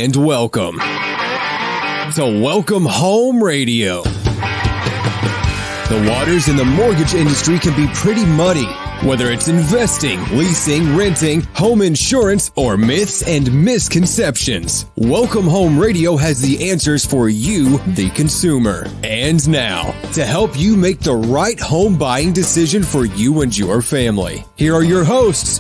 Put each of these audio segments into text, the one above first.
And welcome to Welcome Home Radio. The waters in the mortgage industry can be pretty muddy, whether it's investing, leasing, renting, home insurance, or myths and misconceptions. Welcome Home Radio has the answers for you, the consumer. And now, to help you make the right home buying decision for you and your family, here are your hosts.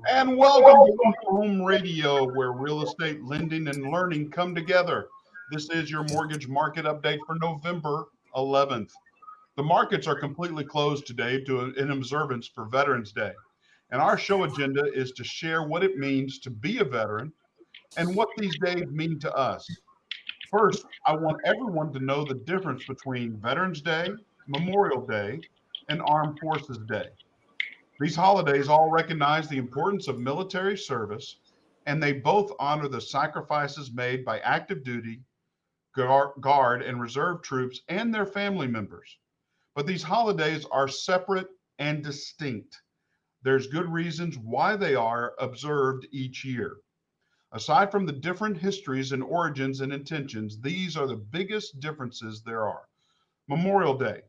And welcome to Welcome Home Radio, where real estate lending and learning come together. This is your mortgage market update for November 11th. The markets are completely closed today in observance for Veterans Day. And our show agenda is to share what it means to be a veteran and what these days mean to us. First, I want everyone to know the difference between Veterans Day, Memorial Day, and Armed Forces Day. These holidays all recognize the importance of military service, and they both honor the sacrifices made by active duty, guard, and reserve troops and their family members. But these holidays are separate and distinct. There's good reasons why they are observed each year. Aside from the different histories and origins and intentions, these are the biggest differences there are. Memorial Day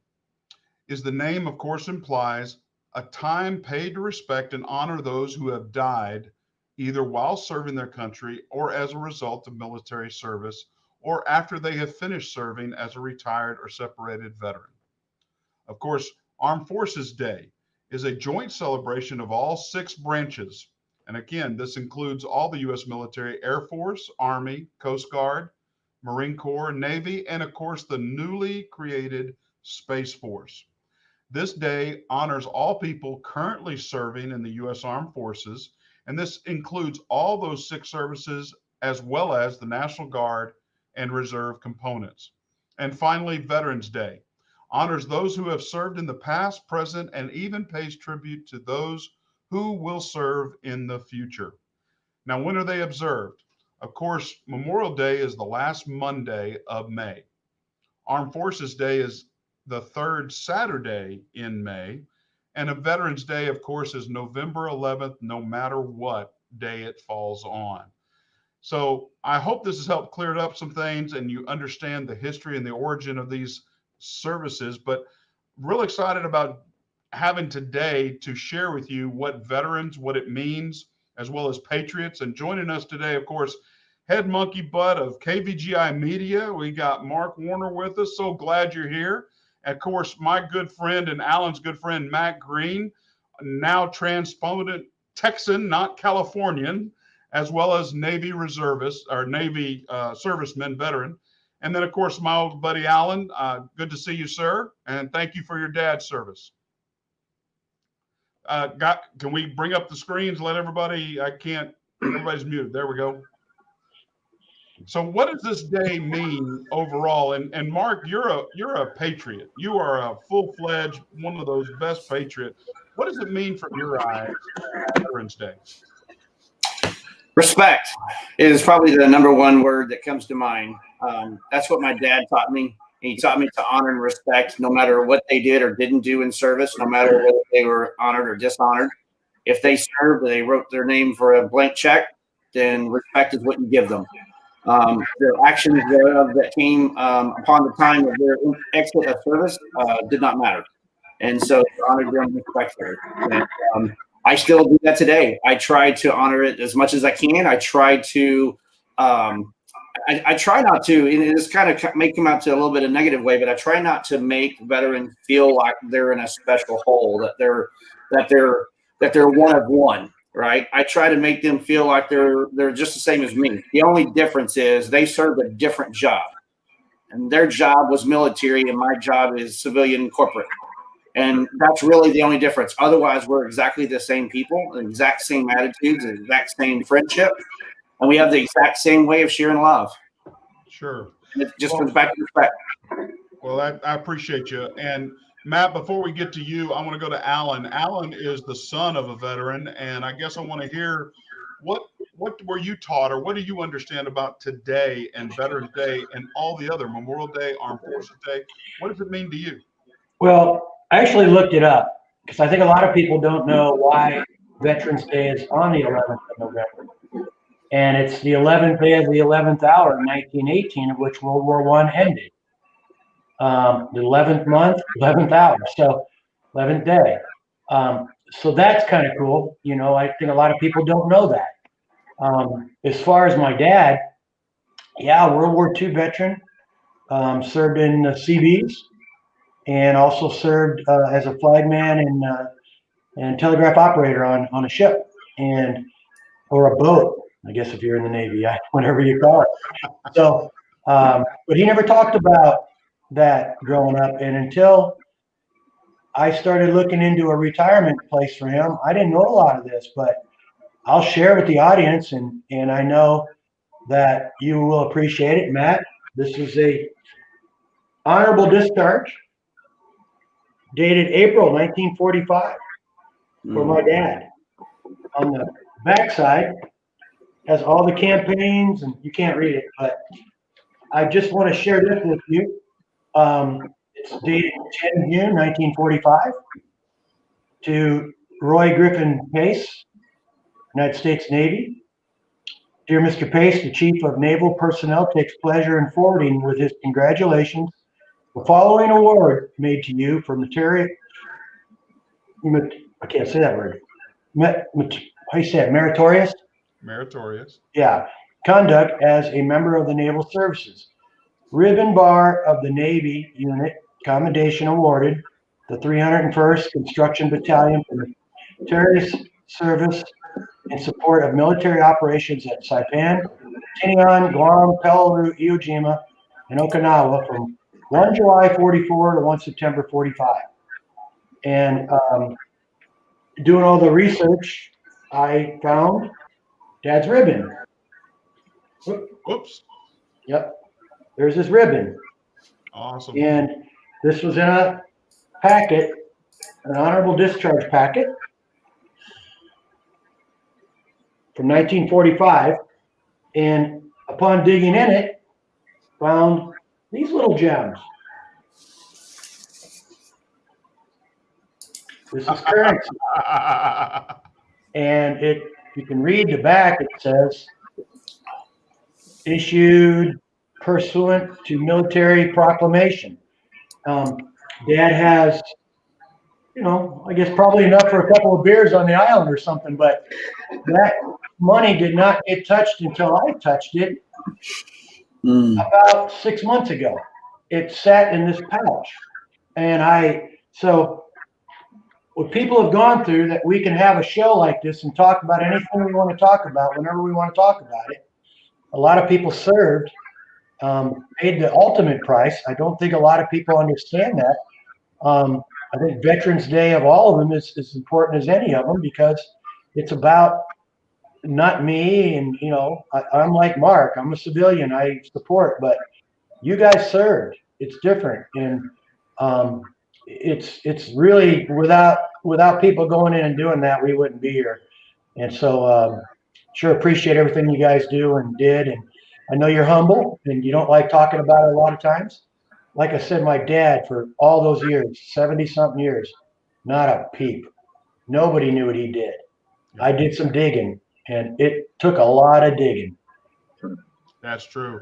is the name, of course, implies a time paid to respect and honor those who have died either while serving their country or as a result of military service or after they have finished serving as a retired or separated veteran. Of course, Armed Forces Day is a joint celebration of all 6 branches. And again, this includes all the U.S. military, Air Force, Army, Coast Guard, Marine Corps, Navy, and of course, the newly created Space Force. This day honors all people currently serving in the U.S. Armed Forces, and this includes all those 6 services as well as the National Guard and Reserve components. And finally, Veterans Day honors those who have served in the past, present, and even pays tribute to those who will serve in the future. Now, when are they observed? Of course, Memorial Day is the last Monday of May. Armed Forces Day is the 3rd Saturday in May, and a Veterans Day, of course, is November 11th, no matter what day it falls on. So I hope this has helped clear up some things and you understand the history and the origin of these services, but real excited about having today to share with you what veterans, what it means, as well as patriots. And joining us today, of course, head monkey butt of KVGI Media. We got Mark Warner with us. So glad you're here. And of course, my good friend and Alan's good friend, Matt Green, now transponent Texan, not Californian, as well as Navy reservist or Navy serviceman veteran. And then, of course, my old buddy Alan. Good to see you, sir. And thank you for your dad's service. Can we bring up the screens? Let everybody, everybody's muted. There we go. So what does this day mean overall? And Mark, you're a patriot. You are a full-fledged, one of those best patriots. What does it mean from your eyes, Veterans Day? Respect is probably the number one word that comes to mind. That's what my dad taught me. He taught me to honor and respect no matter what they did or didn't do in service, no matter whether they were honored or dishonored. If they served, they wrote their name for a blank check, then respect is what you give them. The actions thereof that came upon the time of their exit of service did not matter. And so honor them respectfully. And, I still do that today. I try to honor it as much as I can. I try to, I try not to, and it's kind of may come out to a little bit of a negative way, but I try not to make veterans feel like they're in a special hole, that they're one of one, right? I try to make them feel like they're just the same as me. The only difference is they served a different job, and their job was military, and my job is civilian corporate. And that's really the only difference. Otherwise, we're exactly the same people, the exact same attitudes, the exact same friendship, and we have the exact same way of sharing love. Sure. And it just comes back to respect. Well, I appreciate you. And Matt, before we get to you, I want to go to Alan. Alan is the son of a veteran, and I guess I want to hear what were you taught, or what do you understand about today and Veterans Day and all the other Memorial Day, Armed Forces Day? What does it mean to you? Well, I actually looked it up because I think a lot of people don't know why Veterans Day is on the 11th of November. And it's the 11th day of the 11th hour in 1918, of which World War I ended. The 11th month, 11th hour, so 11th day. So that's kind of cool. You know, I think a lot of people don't know that. As far as my dad, yeah, World War II veteran, served in the Seabees and also served as a flagman and telegraph operator on a ship or a boat, I guess if you're in the Navy, whatever you call it. So, but he never talked about that growing up. And until I started looking into a retirement place for him, I didn't know a lot of this, but I'll share with the audience, and I know that you will appreciate it. Matt, this is a honorable discharge dated April 1945 for my dad. On the backside has all the campaigns, and you can't read it, but I just want to share this with you. It's dated 10 June 1945 to Roy Griffin Pace, United States Navy. Dear Mr. Pace, the Chief of Naval Personnel takes pleasure in forwarding with his congratulations the following award made to you for I can't say that word. How do you say it? Meritorious? Meritorious. Yeah. Conduct as a member of the Naval Services. Ribbon Bar of the Navy Unit Commendation awarded the 301st Construction Battalion for meritorious service in support of military operations at Saipan, Tinian, Guam, Peleliu, Iwo Jima, and Okinawa from 1 July 44 to 1 September 45. And doing all the research, I found Dad's ribbon. Whoops. Yep. There's his ribbon. Awesome. And this was in a packet, an honorable discharge packet from 1945. And upon digging in it, found these little gems. This is currency. And you can read the back. It says, issued pursuant to military proclamation. Dad has, I guess probably enough for a couple of beers on the island or something, but that money did not get touched until I touched it about 6 months ago. It sat in this pouch. And so what people have gone through, that we can have a show like this and talk about anything we want to talk about whenever we want to talk about it. A lot of people served, paid the ultimate price. I don't think a lot of people understand that. I think Veterans Day of all of them is as important as any of them, because it's about not me. And, I'm like Mark, I'm a civilian, I support, but you guys served. It's different. And it's really without people going in and doing that, we wouldn't be here. And so sure appreciate everything you guys do and did. And I know you're humble and you don't like talking about it a lot of times. Like I said, my dad, for all those years, 70-something years, not a peep. Nobody knew what he did. I did some digging, and it took a lot of digging. That's true.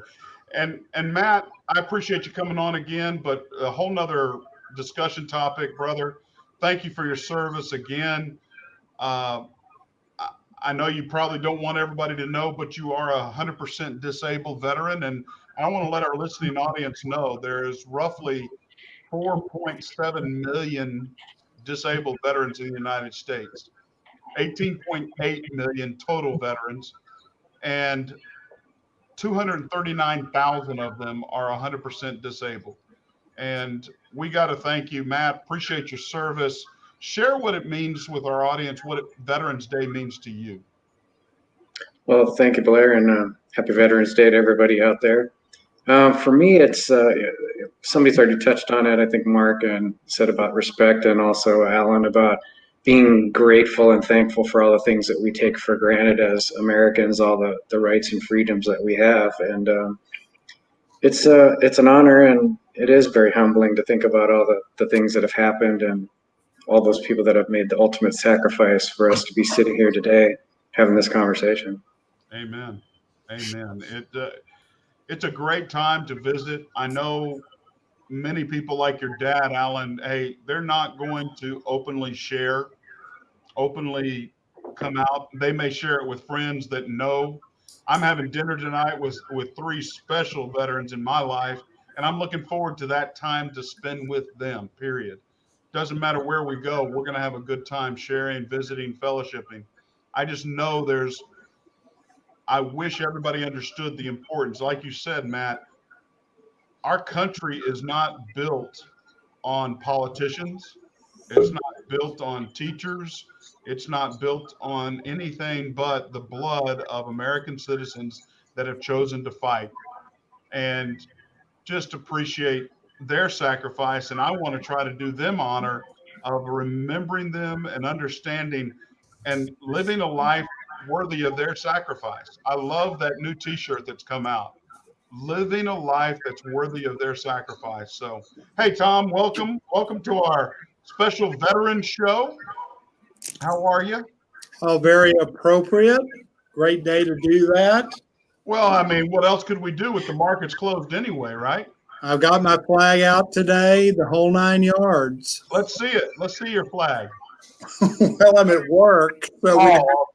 And Matt, I appreciate you coming on again, but a whole nother discussion topic, brother. Thank you for your service again. I know you probably don't want everybody to know, but you are a 100% disabled veteran. And I want to let our listening audience know there is roughly 4.7 million disabled veterans in the United States, 18.8 million total veterans, and 239,000 of them are 100% disabled. And we got to thank you, Matt. Appreciate your service. Share what it means with our audience, what Veterans Day means to you. Well, thank you, Blair, and happy Veterans Day to everybody out there. For me, it's somebody's already touched on it. I think Mark said about respect, and also Alan about being grateful and thankful for all the things that we take for granted as Americans, all the rights and freedoms that we have. And it's an honor, and it is very humbling to think about all the things that have happened and all those people that have made the ultimate sacrifice for us to be sitting here today having this conversation. Amen. Amen. It's a great time to visit. I know many people like your dad, Alan, hey, they're not going to openly come out. They may share it with friends that know. I'm having dinner tonight with three special veterans in my life, and I'm looking forward to that time to spend with them, period. Doesn't matter where we go, we're going to have a good time sharing, visiting, fellowshipping. I just know I wish everybody understood the importance. Like you said, Matt, our country is not built on politicians. It's not built on teachers. It's not built on anything but the blood of American citizens that have chosen to fight. And just appreciate their sacrifice. And I want to try to do them honor of remembering them and understanding and living a life worthy of their sacrifice. I love that new t-shirt that's come out. Living a life that's worthy of their sacrifice. So, hey, Tom, welcome. Welcome to our special veteran show. How are you? Oh, very appropriate. Great day to do that. Well, I mean, what else could we do with the markets closed anyway, right? I've got my flag out today, the whole 9 yards. Let's see it. Let's see your flag. Well, I'm at work, so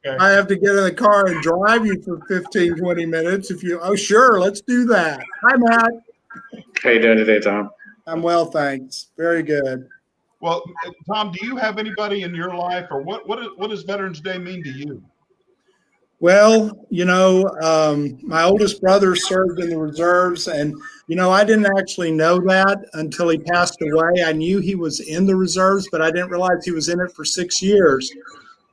Okay. I have to get in the car and drive you for 15, 20 minutes. Sure, let's do that. Hi, Matt. How you doing today, Tom? I'm well, thanks. Very good. Well, Tom, do you have anybody in your life, or what does Veterans Day mean to you? Well, my oldest brother served in the reserves, and I didn't actually know that until he passed away. I knew he was in the reserves, but I didn't realize he was in it for 6 years.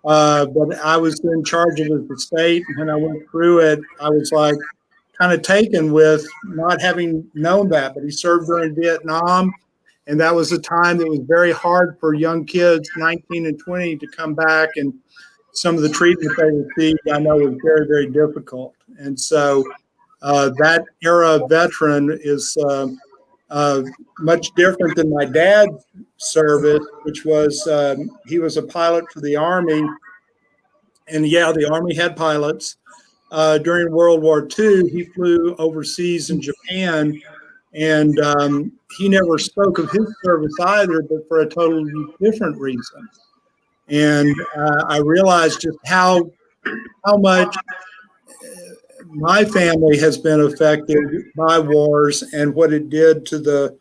But I was in charge of his estate. When I went through it, I was like kind of taken with not having known that. But he served during Vietnam, and that was a time that was very hard for young kids, 19 and 20, to come back. And some of the treatment they received, I know, was very, very difficult. And so that era veteran is much different than my dad's service, which was he was a pilot for the Army. And yeah, the Army had pilots. During World War II, he flew overseas in Japan, and he never spoke of his service either, but for a totally different reason. And I realized just how much my family has been affected by wars and what it did to the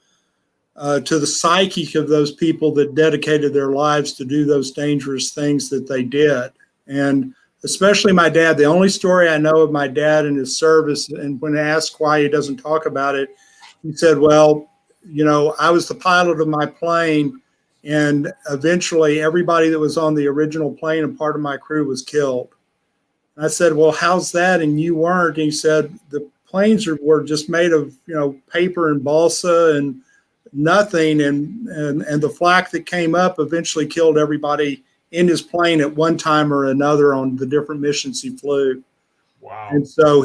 psyche of those people that dedicated their lives to do those dangerous things that they did. And especially my dad. The only story I know of my dad and his service, and when asked why he doesn't talk about it, he said, well, I was the pilot of my plane, and eventually everybody that was on the original plane and part of my crew was killed. And I said, well, how's that? And you weren't. And he said, the planes were just made of, paper and balsa and nothing. And the flak that came up eventually killed everybody in his plane at one time or another on the different missions he flew. Wow. And so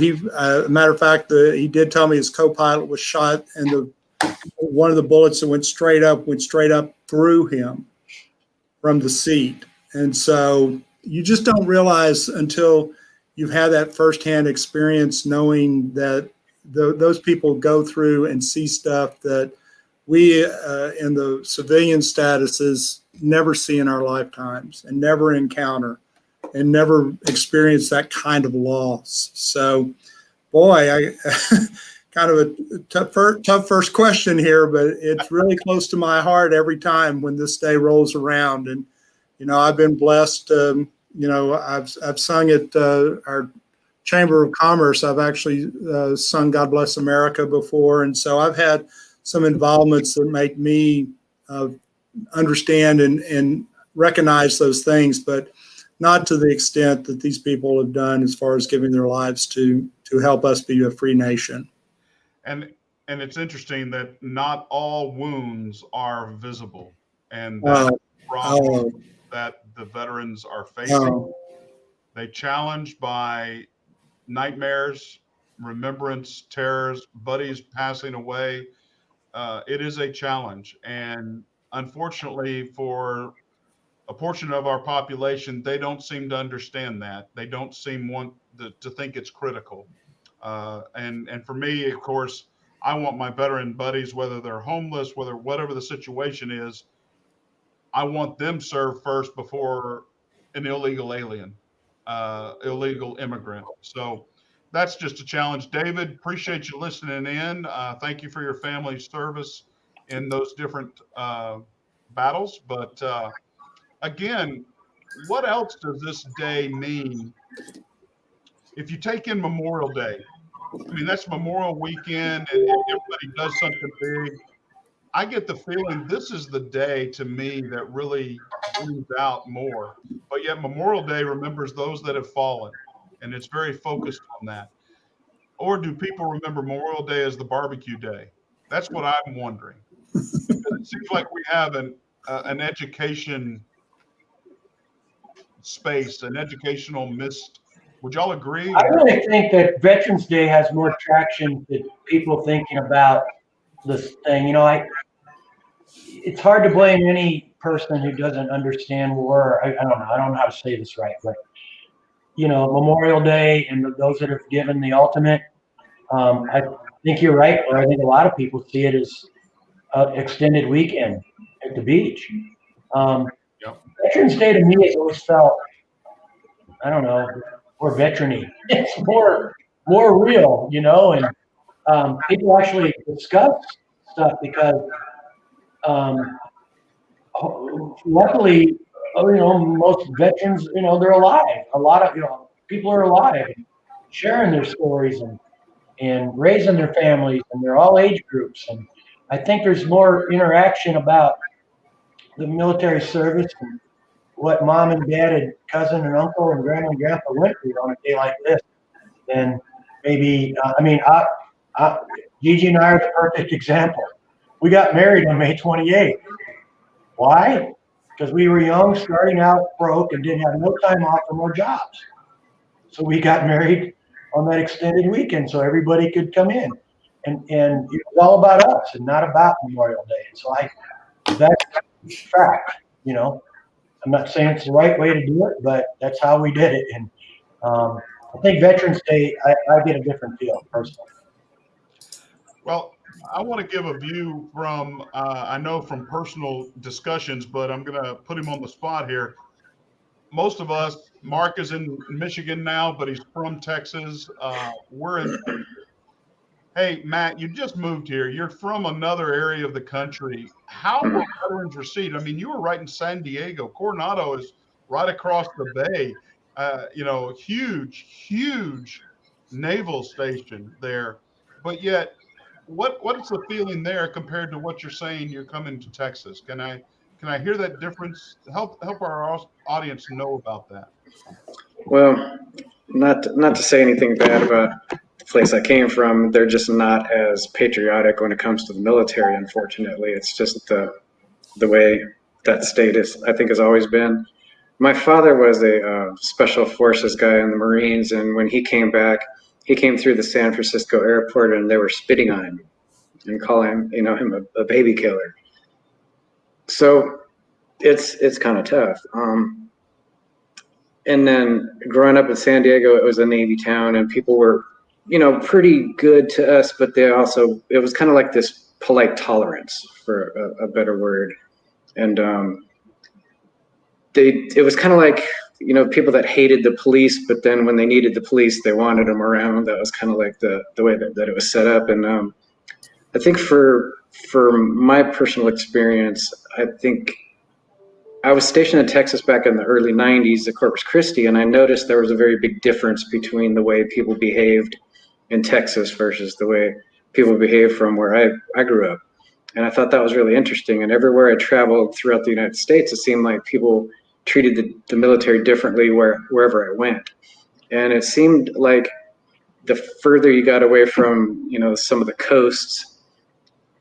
matter of fact, he did tell me his co-pilot was shot, and one of the bullets that went straight up through him from the seat. And so you just don't realize until you've had that firsthand experience, knowing that those people go through and see stuff that we in the civilian statuses never see in our lifetimes and never encounter and never experience that kind of loss. So, boy, I kind of a tough first question here, but it's really close to my heart every time when this day rolls around. And, I've been blessed. I've sung at our Chamber of Commerce. I've actually sung God Bless America before. And so I've had some involvements that make me understand and recognize those things, but not to the extent that these people have done as far as giving their lives to help us be a free nation. And it's interesting that not all wounds are visible, and that's the problem that the veterans are facing. They challenged by nightmares, remembrance, terrors, buddies passing away. It is a challenge, and unfortunately for a portion of our population, they don't seem to understand that. They don't seem want to think it's critical. And for me, of course, I want my veteran buddies, whether they're homeless, whatever the situation is, I want them served first before an illegal alien, illegal immigrant. So that's just a challenge. David, appreciate you listening in. Thank you for your family's service in those different battles. But again, what else does this day mean? If you take in Memorial Day, I mean, that's Memorial Weekend and everybody does something big. I get the feeling this is the day to me that really brings out more. But yet Memorial Day remembers those that have fallen, and it's very focused on that. Or do people remember Memorial Day as the barbecue day? That's what I'm wondering. It seems like we have an education space, an educational missed. Would y'all agree? I really think that Veterans Day has more traction to people thinking about this thing. You know, it's hard to blame any person who doesn't understand war. I don't know. I don't know how to say this right, but you know, Memorial Day and those that have given the ultimate. I think you're right. Or I think a lot of people see it as an extended weekend at the beach. Yep. Veterans Day to me has always felt, I don't know, more veteran-y. It's more real, you know, and people actually discuss stuff because luckily, you know, most veterans, you know, they're alive. A lot of, you know, people are alive, sharing their stories and raising their families, and they're all age groups. And I think there's more interaction about the military service and what mom and dad and cousin and uncle and grandma and grandpa went through on a day like this. And maybe, Gigi and I are the perfect example. We got married on May 28th. Why? Because we were young, starting out broke, and didn't have no time off from our jobs. So we got married on that extended weekend so everybody could come in. And it was all about us and not about Memorial Day. So that's fact, you know. I'm not saying it's the right way to do it, but that's how we did it. And I think Veterans Day, I get a different feel personally. Well, I want to give a view from, I know from personal discussions, but I'm going to put him on the spot here. Most of us, Mark is in Michigan now, but he's from Texas. We're in. Hey, Matt, you just moved here. You're from another area of the country. How were veterans received? I mean, you were right in San Diego. Coronado is right across the bay. You know, huge naval station there. But yet, what's the feeling there compared to what you're saying you're coming to Texas? Can I hear that difference? Help our audience know about that. Well, not to say anything bad about the place I came from, they're just not as patriotic when it comes to the military, unfortunately. It's just the way that state is, I think, has always been. My father was a special forces guy in the Marines, and when he came back, he came through the San Francisco airport and they were spitting on him and calling him a baby killer. So it's kind of tough. And then growing up in San Diego, it was a Navy town, and people were, pretty good to us, but it was kind of like this polite tolerance, for a better word. And it was kind of like, people that hated the police, but then when they needed the police, they wanted them around. That was kind of like the way that it was set up. And I think for my personal experience, I think I was stationed in Texas back in the early 90s at Corpus Christi, and I noticed there was a very big difference between the way people behaved in Texas versus the way people behave from where I grew up. And I thought that was really interesting. And everywhere I traveled throughout the United States, it seemed like people treated the military differently wherever I went. And it seemed like the further you got away from, some of the coasts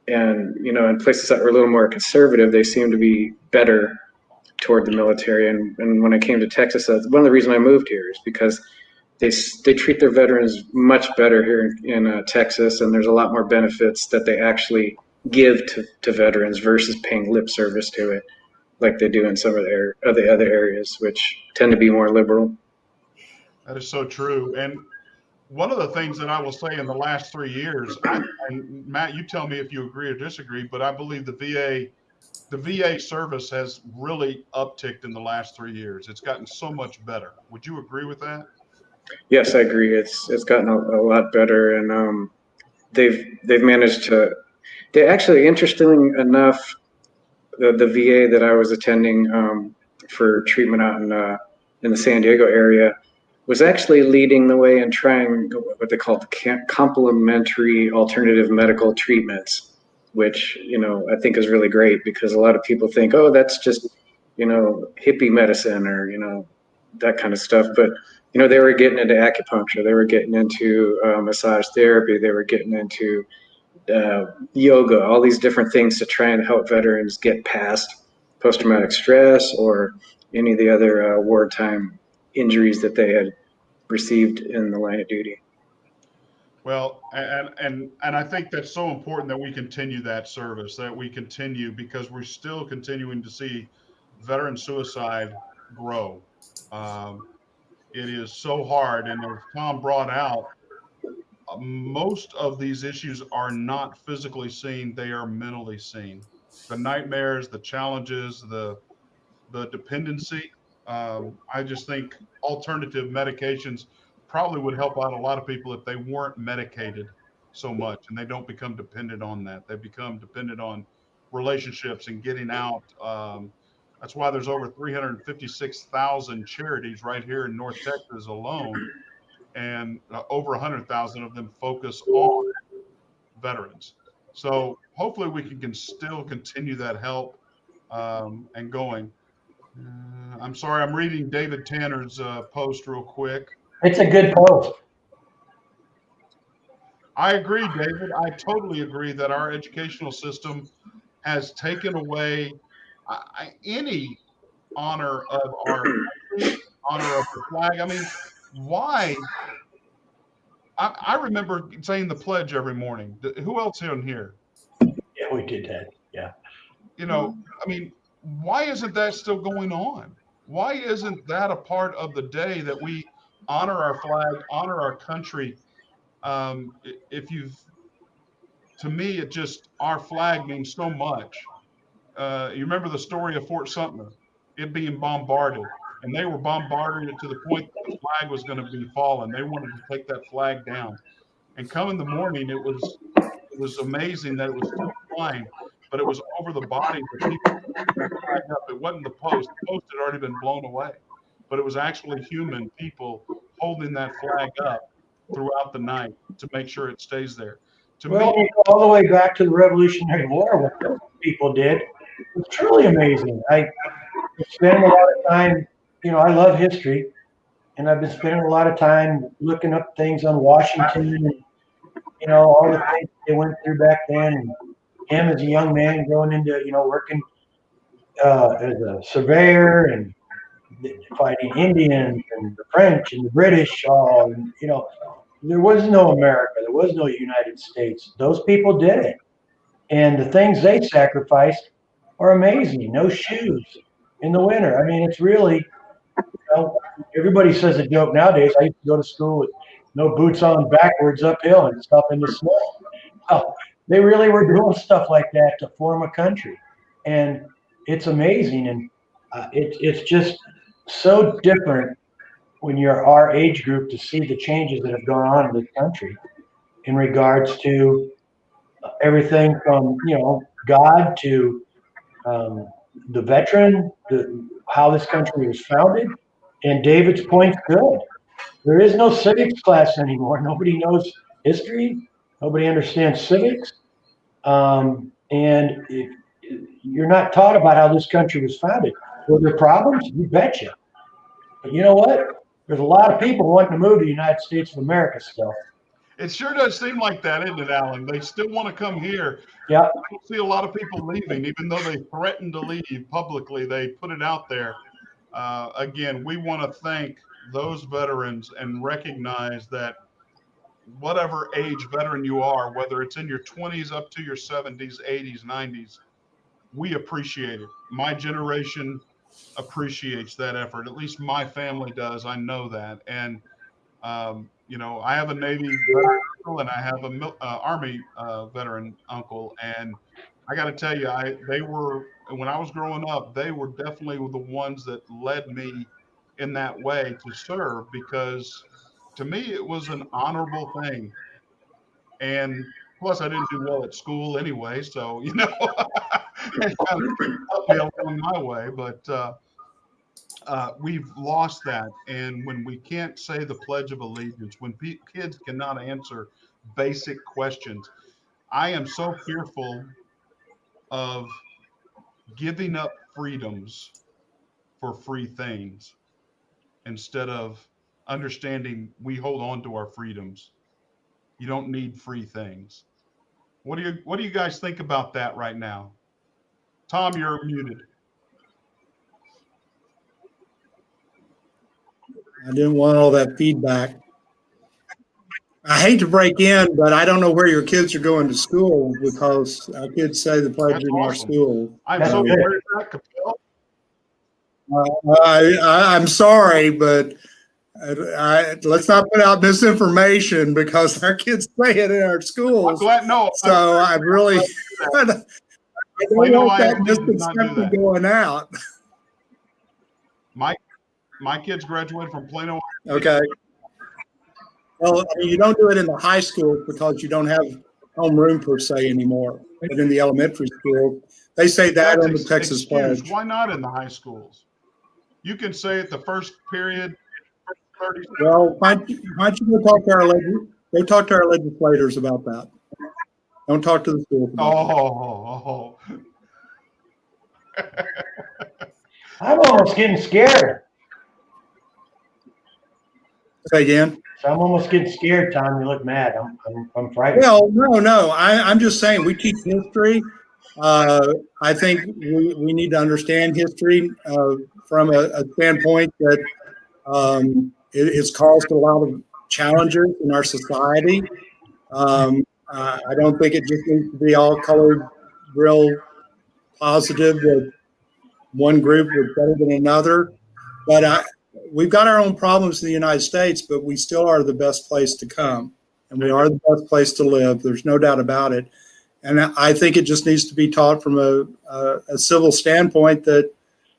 and, in places that were a little more conservative, they seemed to be better toward the military. And when I came to Texas, that's one of the reasons I moved here, is because they treat their veterans much better here in Texas, and there's a lot more benefits that they actually give to veterans versus paying lip service to it. like they do in some of the other areas, which tend to be more liberal. That is so true. And one of the things that I will say in the last 3 years, and Matt, you tell me if you agree or disagree, but I believe the VA service has really upticked in the last 3 years. It's gotten so much better. Would you agree with that? Yes, I agree. It's gotten a lot better, and they've managed to. They actually, interestingly enough, the VA that I was attending for treatment out in the San Diego area was actually leading the way in trying what they call complementary alternative medical treatments, which I think is really great, because a lot of people think, oh, that's just hippie medicine or that kind of stuff, but they were getting into acupuncture, they were getting into massage therapy, they were getting into yoga, all these different things to try and help veterans get past post-traumatic stress or any of the other wartime injuries that they had received in the line of duty. Well, and I think that's so important that we continue that service, that we continue, because we're still continuing to see veteran suicide grow. It is so hard, and as Tom brought out, most of these issues are not physically seen; they are mentally seen. The nightmares, the challenges, the dependency. I just think alternative medications probably would help out a lot of people if they weren't medicated so much and they don't become dependent on that. They become dependent on relationships and getting out. That's why there's over 356,000 charities right here in North Texas alone, and over 100,000 of them focus on veterans. So hopefully we can still continue that help and going. I'm sorry, I'm reading David Tanner's post real quick. It's a good post. I agree, David. I totally agree that our educational system has taken away any honor of our country, honor of the flag. I mean, why? I remember saying the pledge every morning. Who else in here? Yeah, we did that. Yeah. I mean, why isn't that still going on? Why isn't that a part of the day that we honor our flag, honor our country? To me, our flag means so much. You remember the story of Fort Sumter, it being bombarded, and they were bombarding it to the point that the flag was going to be fallen. They wanted to take that flag down. And come in the morning, it was amazing that it was still flying, but it was over the body of the people. It wasn't the post. The post had already been blown away, but it was actually human people holding that flag up throughout the night to make sure it stays there. All the way back to the Revolutionary War, what those people did was truly amazing. I spend a lot of time, I love history, and I've been spending a lot of time looking up things on Washington and, all the things they went through back then, and him as a young man going into, working as a surveyor and fighting Indians and the French and the British. There was no America. There was no United States. Those people did it. And the things they sacrificed are amazing. No shoes in the winter. I mean, it's really, everybody says a joke nowadays. I used to go to school with no boots on, backwards uphill and stuff in the snow. Oh, they really were doing stuff like that to form a country. And it's amazing. And it's just so different when you're our age group to see the changes that have gone on in this country in regards to everything from, God to the veteran, how this country was founded. And David's point's good. There is no civics class anymore. Nobody knows history. Nobody understands civics. And you're not taught about how this country was founded. Were there problems? You betcha. But you know what? There's a lot of people wanting to move to the United States of America still. It sure does seem like that, isn't it, Alan? They still want to come here. Yeah. I don't see a lot of people leaving, even though they threaten to leave publicly. They put it out there. Again, we want to thank those veterans and recognize that whatever age veteran you are, whether it's in your 20s up to your 70s, 80s, 90s, we appreciate it. My generation appreciates that effort. At least my family does. I know that. And, you know, I have a Navy veteran uncle and I have a Army veteran uncle. And I got to tell you, they were, when I was growing up, they were definitely the ones that led me in that way to serve, because to me, it was an honorable thing. And plus, I didn't do well at school anyway. So, you know, it kind of helped me along my way. But, we've lost that. And when we can't say the Pledge of Allegiance, when kids cannot answer basic questions, I am so fearful of giving up freedoms for free things instead of understanding we hold on to our freedoms. You don't need free things. What do you guys think about that right now? Tom, you're muted. I didn't want all that feedback. I hate to break in, but I don't know where your kids are going to school, because our kids say the pledge That's in our awesome. school. I'm so sorry for that, Capel. I'm sorry, but let's not put out misinformation, because our kids say it in our I'm schools. glad. No, So I really, I don't want that misconception going out. My kids graduated from Plano. Okay. Well, I mean, you don't do it in the high school because you don't have homeroom per se anymore. But in the elementary school, they say that on the Texas Pledge. Why not in the high schools? You can say it the first period. 30 seconds. Well, why don't you go talk to our legislators about that. Don't talk to the school. Oh. I'm almost getting scared. Say again. So I'm almost getting scared, Tom. You look mad. I'm frightened. Well, no. I'm just saying we teach history. I think we need to understand history from a standpoint that it's caused a lot of challenges in our society. I don't think it just needs to be all colored, real positive that one group was better than another. But we've got our own problems in the United States, but we still are the best place to come, and we are the best place to live. There's no doubt about it. And I think it just needs to be taught from a civil standpoint that,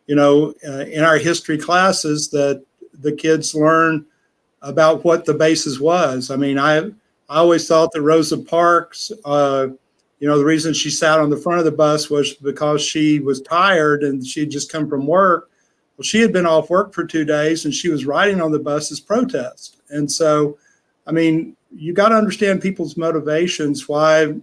you know, in our history classes, that the kids learn about what the basis was. I mean, I always thought that Rosa Parks, you know, the reason she sat on the front of the bus was because she was tired and she'd just come from work. Well, she had been off work for 2 days and she was riding on the bus as protest. And so, I mean, you got to understand people's motivations, why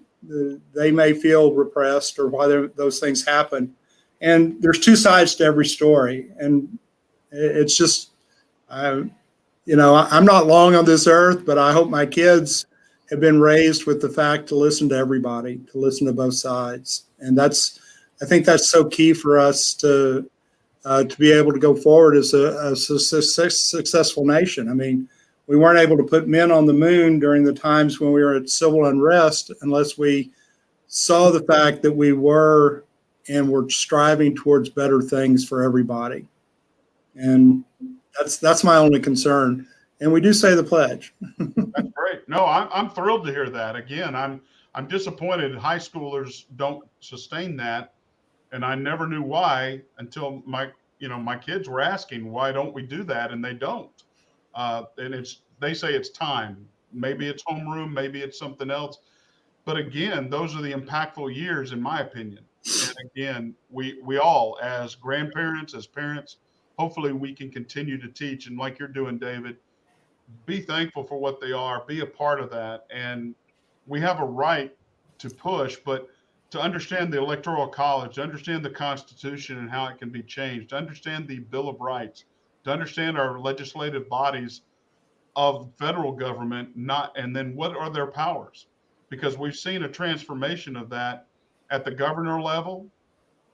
they may feel repressed or why those things happen. And there's two sides to every story. And it's just, you know, I'm not long on this earth, but I hope my kids have been raised with the fact to listen to everybody, to listen to both sides. And I think that's so key for us to be able to go forward as a successful nation. I mean, we weren't able to put men on the moon during the times when we were at civil unrest unless we saw the fact that we were and were striving towards better things for everybody. And that's my only concern. And we do say the pledge. That's great. No, I'm thrilled to hear that. Again, I'm disappointed high schoolers don't sustain that. And I never knew why until my kids were asking, why don't we do that? And they don't. And they say it's time. Maybe it's homeroom, maybe it's something else. But again, those are the impactful years, in my opinion. And again, we all, as grandparents, as parents, hopefully we can continue to teach. And like you're doing, David, be thankful for what they are, be a part of that. And we have a right to push, but to understand the Electoral College, to understand the Constitution and how it can be changed, to understand the Bill of Rights, to understand our legislative bodies of federal government, and then what are their powers? Because we've seen a transformation of that at the governor level,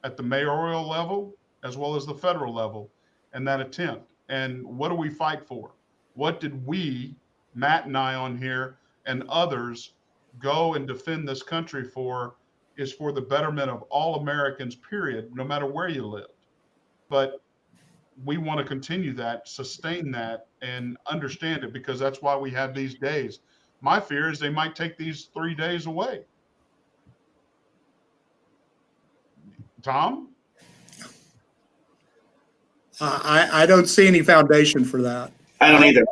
at the mayoral level, as well as the federal level, and that attempt. And what do we fight for? What did we, Matt and I on here, and others go and defend this country for is for the betterment of all Americans, period, no matter where you live. But we want to continue that, sustain that, and understand it, because that's why we have these days. My fear is they might take these 3 days away. Tom? I don't see any foundation for that. I don't either.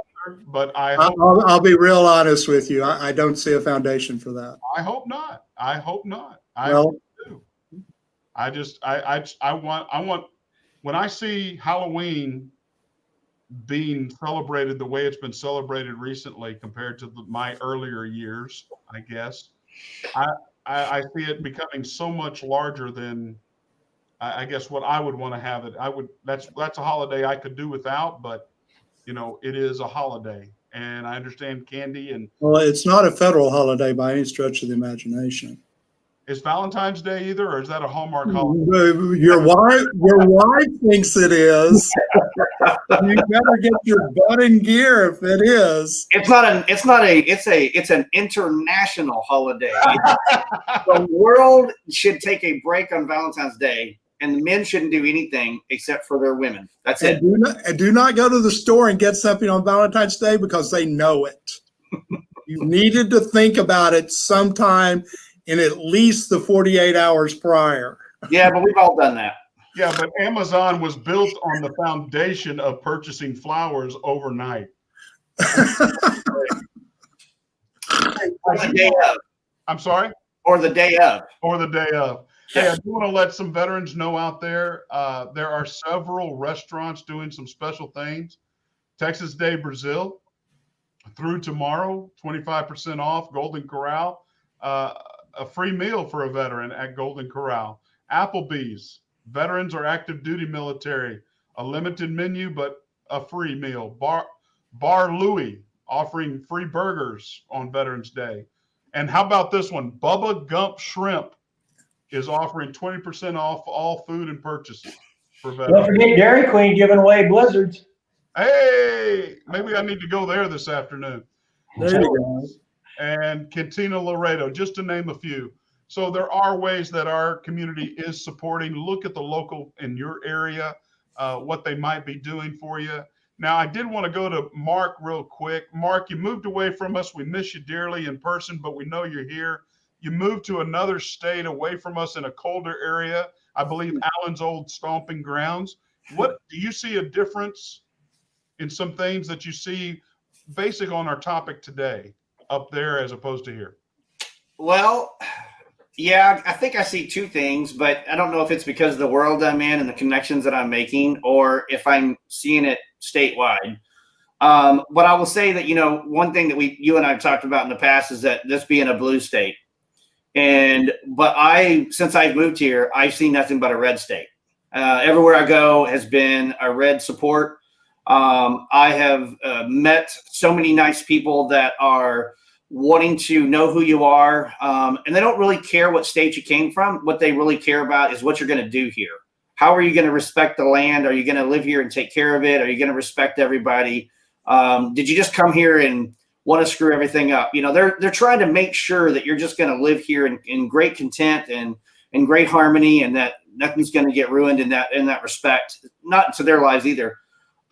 But I'll be real honest with you. I don't see a foundation for that. I hope not. I hope not. Well, I want, when I see Halloween being celebrated the way it's been celebrated recently compared to my earlier years, I guess, I see it becoming so much larger than I guess what I would want to have it. That's a holiday I could do without, but it is a holiday, and I understand candy and. Well, it's not a federal holiday by any stretch of the imagination. Is Valentine's Day either, or is that a Hallmark holiday? Your wife thinks it is. You better get your butt in gear if it is. It's an international holiday. The world should take a break on Valentine's Day, and the men shouldn't do anything except for their women. That's it. Do not go to the store and get something on Valentine's Day because they know it. You needed to think about it sometime in at least the 48 hours prior. Yeah, but we've all done that. Yeah, but Amazon was built on the foundation of purchasing flowers overnight. Or the day of. I'm sorry? Or the day of. Or the day of. Hey, I do want to let some veterans know out there, there are several restaurants doing some special things. Texas Day Brazil through tomorrow, 25% off. Golden Corral, a free meal for a veteran at Golden Corral. Applebee's, veterans or active duty military, a limited menu, but a free meal. Bar Louie offering free burgers on Veterans Day. And how about this one? Bubba Gump Shrimp is offering 20% off all food and purchases for veterans. Don't forget Dairy Queen giving away blizzards. Hey, maybe I need to go there this afternoon. There you go. And Cantina Laredo, just to name a few. So there are ways that our community is supporting. Look at the local in your area, what they might be doing for you. Now, I did want to go to Mark real quick. Mark, you moved away from us. We miss you dearly in person, but we know you're here. You moved to another state away from us in a colder area, I believe Alan's old stomping grounds. What do you see a difference in some things that you see basic on our topic today up there as opposed to here? Well, yeah, I think I see two things, but I don't know if it's because of the world I'm in and the connections that I'm making, or if I'm seeing it statewide. But I will say that, one thing that you and I have talked about in the past is that this being a blue state. But since I've moved here, I've seen nothing but a red state. Everywhere I go has been a red support. I have met so many nice people that are wanting to know who you are. And they don't really care what state you came from. What they really care about is what you're going to do here. How are you going to respect the land? Are you going to live here and take care of it? Are you going to respect everybody? Did you just come here and want to screw everything up? They're trying to make sure that you're just going to live here in great content and in great harmony, and that nothing's going to get ruined in that respect, not to their lives either.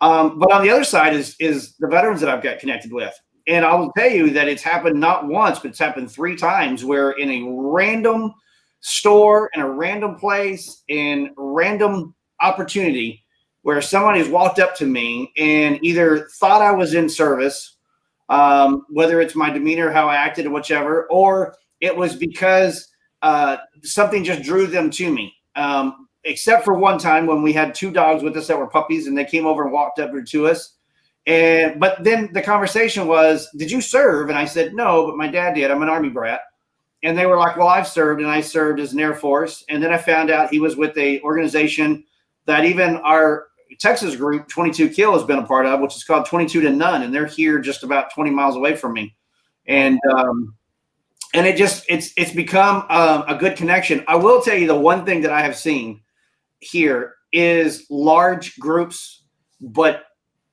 But on the other side is the veterans that I've got connected with. And I will tell you that it's happened not once, but it's happened 3 times where in a random store, in a random place, in random opportunity, where somebody has walked up to me and either thought I was in service, whether it's my demeanor, how I acted, or whichever, or it was because something just drew them to me. Except for one time when we had 2 dogs with us that were puppies, and they came over and walked up to us. But then the conversation was, did you serve? And I said, no, but my dad did. I'm an Army brat. And they were like, well, I've served, and I served as an Air Force. And then I found out he was with a organization that even our Texas group, 22 Kill, has been a part of, which is called 22 to None. And they're here just about 20 miles away from me. And it's become a good connection. I will tell you the one thing that I have seen here is large groups, but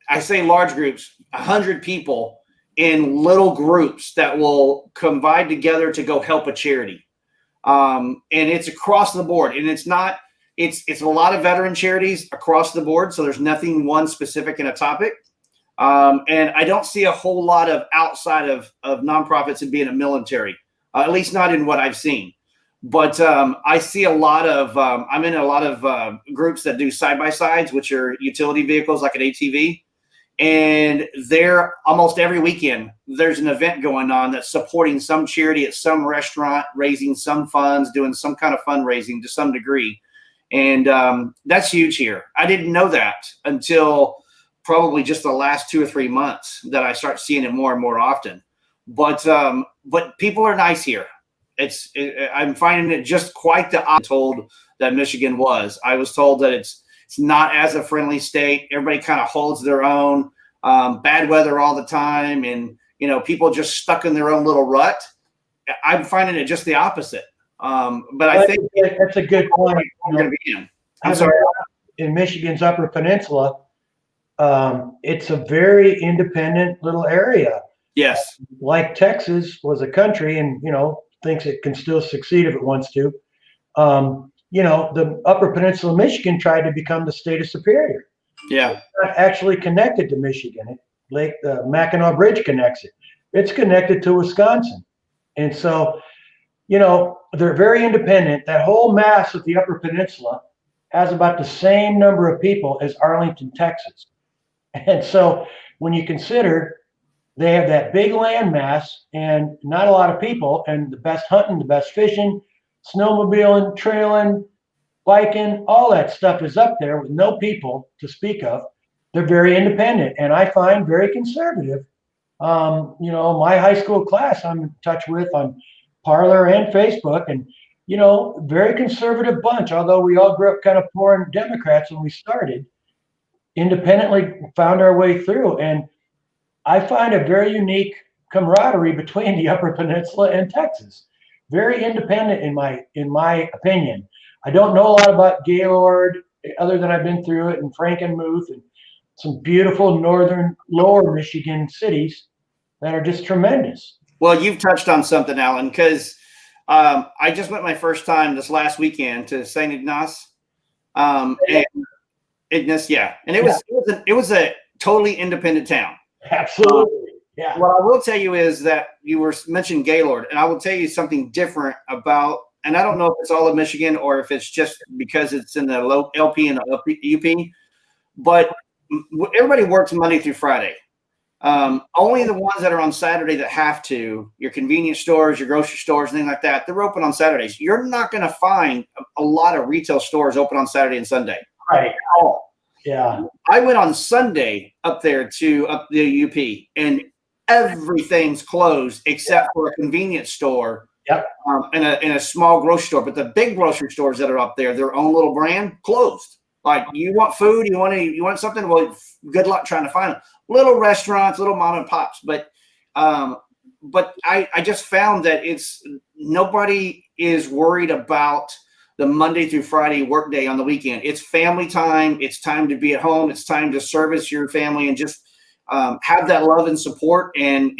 I say large groups, 100 people in little groups that will combine together to go help a charity. And it's across the board, and it's a lot of veteran charities across the board. So there's nothing one specific in a topic. And I don't see a whole lot of outside of nonprofits and being a military, at least not in what I've seen. But I see a lot of, I'm in a lot of groups that do side-by-sides, which are utility vehicles like an ATV. And there, almost every weekend, there's an event going on that's supporting some charity at some restaurant, raising some funds, doing some kind of fundraising to some degree. And that's huge here. I didn't know that until probably just the last 2 or 3 months that I start seeing it more and more often. But people are nice here. I'm finding it just quite the opposite told that Michigan was. I was told that it's not as a friendly state. Everybody kind of holds their own, bad weather all the time. And, people just stuck in their own little rut. I'm finding it just the opposite. But I think that's a good point. I'm sorry. In Michigan's Upper Peninsula, it's a very independent little area. Yes. Like Texas was a country and, thinks it can still succeed if it wants to. The Upper Peninsula of Michigan tried to become the state of Superior. Yeah. It's not actually connected to Michigan. Mackinac Bridge connects it. It's connected to Wisconsin. And so, they're very independent. That whole mass of the Upper Peninsula has about the same number of people as Arlington, Texas. And so when you consider they have that big land mass and not a lot of people, and the best hunting, the best fishing, snowmobiling, trailing, biking, all that stuff is up there with no people to speak of. They're very independent, and I find very conservative. My high school class I'm in touch with on Parler and Facebook, and very conservative bunch, although we all grew up kind of poor and Democrats when we started, independently found our way through. And I find a very unique camaraderie between the Upper Peninsula and Texas. Very independent in my opinion. I don't know a lot about Gaylord other than I've been through it, and Frankenmuth and some beautiful northern lower Michigan cities that are just tremendous. Well, you've touched on something, Alan, because I just went my first time this last weekend to St. Ignace. And Ignace, yeah. And it was a totally independent town. Absolutely. Yeah. What I will tell you is that you were mentioning Gaylord, and I will tell you something different about, and I don't know if it's all of Michigan or if it's just because it's in the low LP and the UP, but everybody works Monday through Friday. Only the ones that are on Saturday that have to, your convenience stores, your grocery stores, things like that, they're open on Saturdays. You're not going to find a lot of retail stores open on Saturday and Sunday. Right. At all. Yeah. I went on Sunday up there to up the UP, and everything's closed except for a convenience store. Yep. And a small grocery store. But the big grocery stores that are up there, their own little brand, closed. Like, you want food, you want something, well, good luck trying to find them. Little restaurants, little mom and pops. But I just found that nobody is worried about the Monday through Friday workday on the weekend. It's family time. It's time to be at home. It's time to service your family and just have that love and support and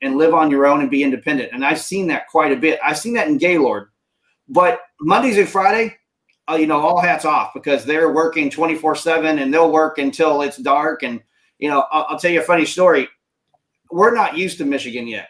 live on your own and be independent. And I've seen that quite a bit. I've seen that in Gaylord. But Mondays and Friday, all hats off, because they're working 24/7 and they'll work until it's dark. And, I'll tell you a funny story. We're not used to Michigan yet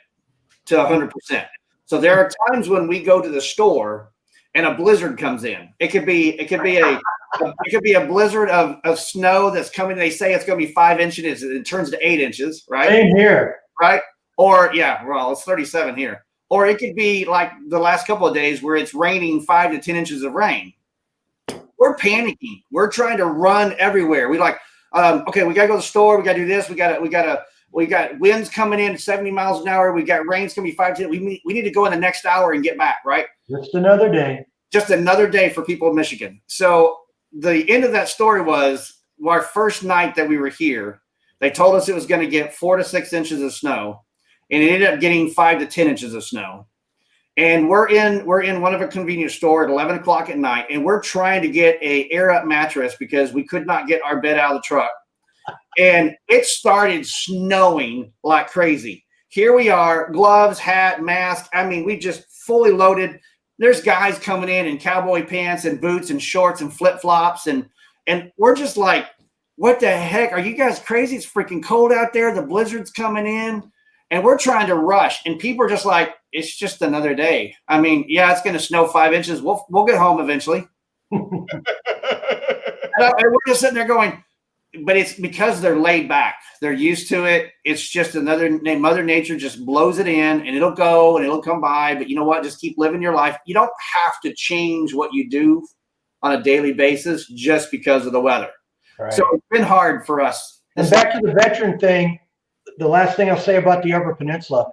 to 100%. So there are times when we go to the store and a blizzard comes in. It could be a blizzard of snow that's coming. They say it's going to be 5 inches. It turns to 8 inches, right? Same here. Right. Or it's 37 here. Or it could be like the last couple of days where it's raining 5 to 10 inches of rain. We're panicking. We're trying to run everywhere. We okay, we got to go to the store. We got to do this. We got winds coming in 70 miles an hour. We got rain's going to be 5 to 10. We need to go in the next hour and get back, right? Just another day. Just another day for people in Michigan. So the end of that story was our first night that we were here. They told us it was going to get 4 to 6 inches of snow, and it ended up getting 5 to 10 inches of snow. And we're in one of a convenience store at 11 o'clock at night, and we're trying to get a air up mattress because we could not get our bed out of the truck. And it started snowing like crazy. Here we are, gloves, hat, mask. I mean, we just fully loaded. there's guys coming in cowboy pants and boots and shorts and flip flops, and we're just like, what the heck? Are you guys crazy? It's freaking cold out there. The blizzard's coming in, and we're trying to rush, and people are just like, it's just another day. I mean, yeah, it's going to snow 5 inches. We'll get home eventually. And we're just sitting there going, but it's because they're laid back. They're used to it. It's just another Mother Nature just blows it in, and it'll go and it'll come by. But you know what? Just keep living your life. You don't have to change what you do on a daily basis just because of the weather. Right. So it's been hard for us. And back to the veteran thing, the last thing I'll say about the Upper Peninsula,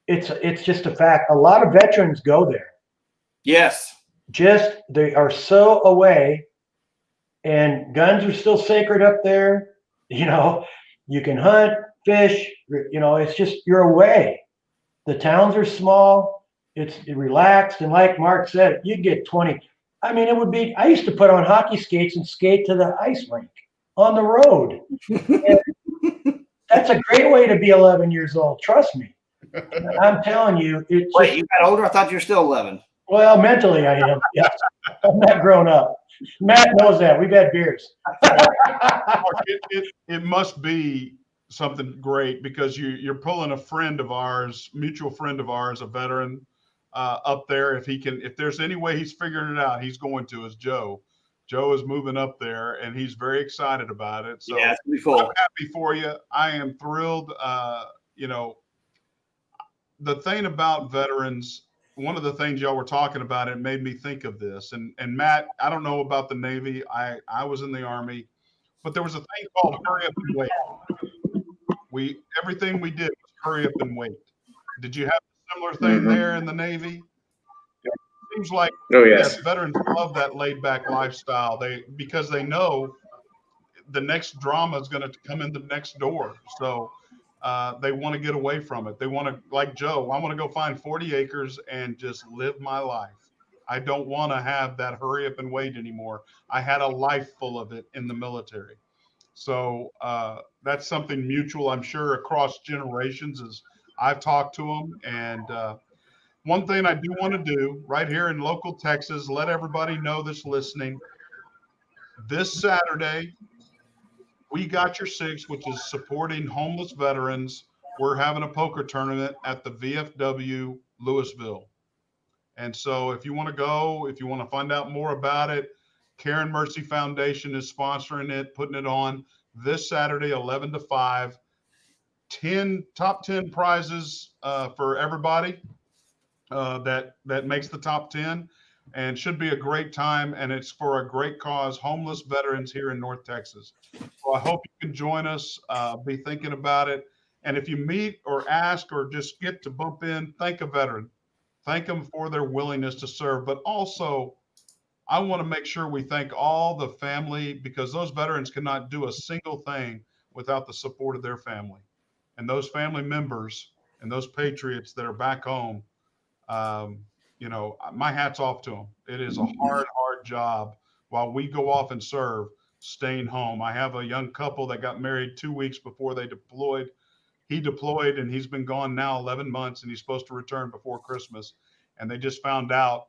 it's just a fact. A lot of veterans go there. Yes. Just they are so away, and guns are still sacred up there. You know, you can hunt, fish, you know, it's just you're away. The towns are small, it's relaxed, and like Mark said, you get 20. I mean, it would be, I used to put on hockey skates and skate to the ice rink on the road. That's a great way to be 11 years old, trust me. I'm telling you, it's Wait, you got older? I thought you were still 11. well, mentally I am. Yes. I'm not grown up. Matt knows that. We've had beers. It must be something great because you're pulling a friend of ours, mutual friend of ours, a veteran, up there. If there's any way he's figuring it out, he's going to. Is Joe. Joe is moving up there, and he's very excited about it. So Yeah, it's gonna be full. I'm happy for you. I am thrilled. You know, the thing about veterans, one of the things y'all were talking about, it made me think of this. And Matt, I don't know about the Navy. I was in the Army, but there was a thing called hurry up and wait. Everything we did was hurry up and wait. Did you have a similar thing there in the Navy? It seems like yes, veterans love that laid back lifestyle. Because they know the next drama is going to come in the next door. So they want to get away from it. They want to, like Joe, I want to go find 40 acres and just live my life. I don't want to have that hurry up and wait anymore. I had a life full of it in the military. So that's something mutual, I'm sure, across generations as I've talked to them. And one thing I do want to do right here in local Texas, let everybody know that's listening, this Saturday, We Got Your Six, which is supporting homeless veterans. We're having a poker tournament at the VFW Louisville. And so if you want to go, if you want to find out more about it, Karen Mercy Foundation is sponsoring it, putting it on this Saturday, 11 to 5. Top 10 prizes for everybody that makes the top 10, and should be a great time. And it's for a great cause, homeless veterans here in North Texas. So I hope you can join us, be thinking about it. And if you meet or ask or just get to bump in, thank a veteran. Thank them for their willingness to serve. But also, I want to make sure we thank all the family, because those veterans cannot do a single thing without the support of their family. And those family members and those patriots that are back home, you know, my hat's off to them. It is a hard job while we go off and serve, staying home. I have a young couple that got married 2 weeks before they deployed. He deployed and he's been gone now 11 months and he's supposed to return before Christmas. And they just found out,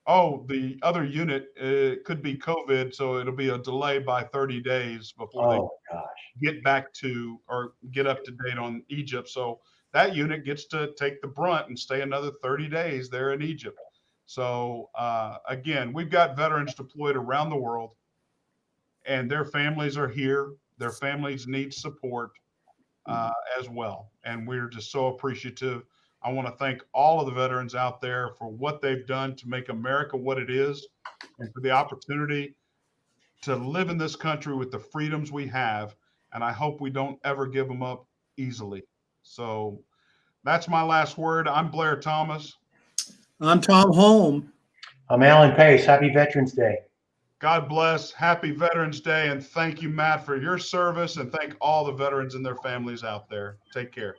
oh, the other unit, it could be COVID, so it'll be a delay by 30 days before they get back to or get up to date on Egypt. So that unit gets to take the brunt and stay another 30 days there in Egypt. So again, we've got veterans deployed around the world, and their families are here. Their families need support as well. And we're just so appreciative. I want to thank all of the veterans out there for what they've done to make America what it is, and for the opportunity to live in this country with the freedoms we have. And I hope we don't ever give them up easily. So that's my last word. I'm Blair Thomas. I'm Tom Holm. I'm Alan Pace. Happy Veterans Day. God bless. Happy Veterans Day. And thank you, Matt, for your service. And thank all the veterans and their families out there. Take care.